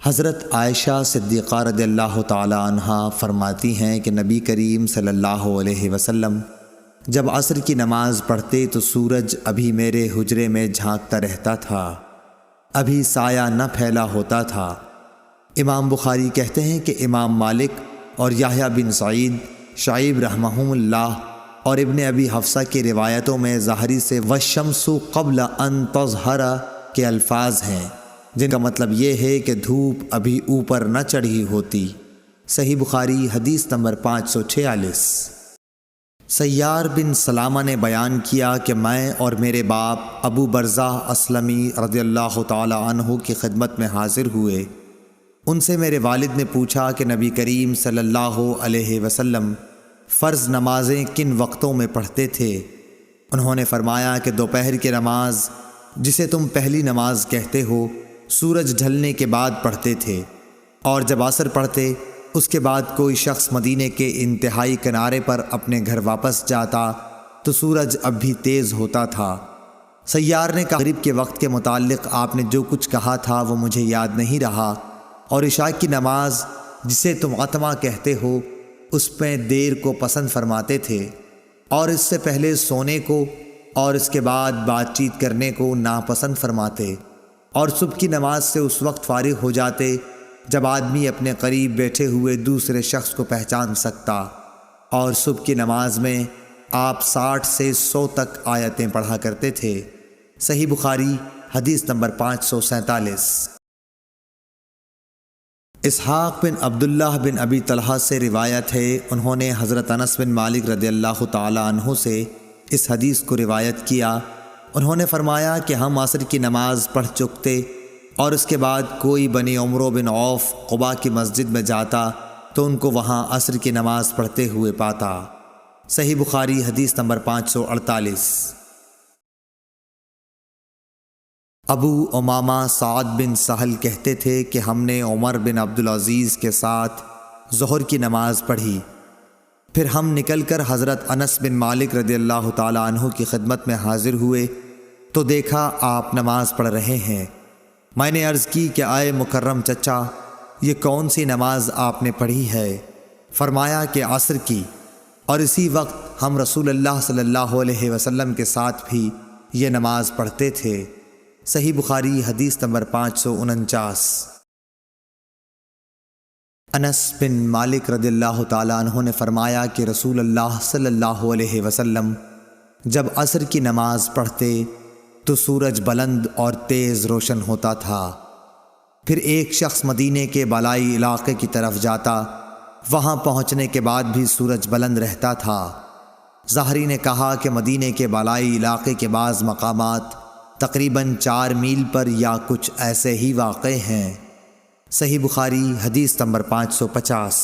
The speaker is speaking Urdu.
حضرت عائشہ صدیقہ رضی اللہ تعالی عنہا فرماتی ہیں کہ نبی کریم صلی اللہ علیہ وسلم جب عصر کی نماز پڑھتے تو سورج ابھی میرے حجرے میں جھانکتا رہتا تھا، ابھی سایہ نہ پھیلا ہوتا تھا۔ امام بخاری کہتے ہیں کہ امام مالک اور یحییٰ بن سعید، شعیب رحمہم اللہ اور ابن ابی حفصہ کی روایتوں میں ظاہری سے والشمس قبل ان تظہر کے الفاظ ہیں، جن کا مطلب یہ ہے کہ دھوپ ابھی اوپر نہ چڑھی ہوتی۔ صحیح بخاری حدیث نمبر 546۔ سیار بن سلامہ نے بیان کیا کہ میں اور میرے باپ ابو برزہ اسلمی رضی اللہ تعالی عنہ کی خدمت میں حاضر ہوئے۔ ان سے میرے والد نے پوچھا کہ نبی کریم صلی اللہ علیہ وسلم فرض نمازیں کن وقتوں میں پڑھتے تھے؟ انہوں نے فرمایا کہ دوپہر کی نماز، جسے تم پہلی نماز کہتے ہو، سورج ڈھلنے کے بعد پڑھتے تھے، اور جب عصر پڑھتے اس کے بعد کوئی شخص مدینے کے انتہائی کنارے پر اپنے گھر واپس جاتا تو سورج اب بھی تیز ہوتا تھا۔ سیار نے کہا مغرب کے وقت کے متعلق آپ نے جو کچھ کہا تھا وہ مجھے یاد نہیں رہا، اور عشاء کی نماز جسے تم عتمہ کہتے ہو اس میں دیر کو پسند فرماتے تھے، اور اس سے پہلے سونے کو اور اس کے بعد بات چیت کرنے کو ناپسند فرماتے، اور صبح کی نماز سے اس وقت فارغ ہو جاتے جب آدمی اپنے قریب بیٹھے ہوئے دوسرے شخص کو پہچان سکتا، اور صبح کی نماز میں آپ 60 سے 100 تک آیتیں پڑھا کرتے تھے۔ صحیح بخاری حدیث نمبر 547۔ اسحاق بن عبداللہ بن ابی طلحہ سے روایت ہے، انہوں نے حضرت انس بن مالک رضی اللہ تعالی عنہ سے اس حدیث کو روایت کیا۔ انہوں نے فرمایا کہ ہم عصر کی نماز پڑھ چکتے، اور اس کے بعد کوئی بنی عمرو بن عوف قباء کی مسجد میں جاتا تو ان کو وہاں عصر کی نماز پڑھتے ہوئے پاتا۔ صحیح بخاری حدیث نمبر 548۔ ابو امامہ سعد بن سہل کہتے تھے کہ ہم نے عمر بن عبدالعزیز کے ساتھ ظہر کی نماز پڑھی، پھر ہم نکل کر حضرت انس بن مالک رضی اللہ تعالی عنہ کی خدمت میں حاضر ہوئے تو دیکھا آپ نماز پڑھ رہے ہیں۔ میں نے عرض کی کہ آئے مکرم چچا، یہ کون سی نماز آپ نے پڑھی ہے؟ فرمایا کہ عصر کی، اور اسی وقت ہم رسول اللہ صلی اللہ علیہ وسلم کے ساتھ بھی یہ نماز پڑھتے تھے۔ صحیح بخاری حدیث نمبر 549۔ انس بن مالک رضی اللہ تعالیٰ عنہ نے فرمایا کہ رسول اللہ صلی اللہ علیہ وسلم جب عصر کی نماز پڑھتے تو سورج بلند اور تیز روشن ہوتا تھا، پھر ایک شخص مدینے کے بالائی علاقے کی طرف جاتا، وہاں پہنچنے کے بعد بھی سورج بلند رہتا تھا۔ ظاہری نے کہا کہ مدینے کے بالائی علاقے کے بعض مقامات تقریباً 4 میل پر یا کچھ ایسے ہی واقع ہیں۔ صحیح بخاری حدیث نمبر 550۔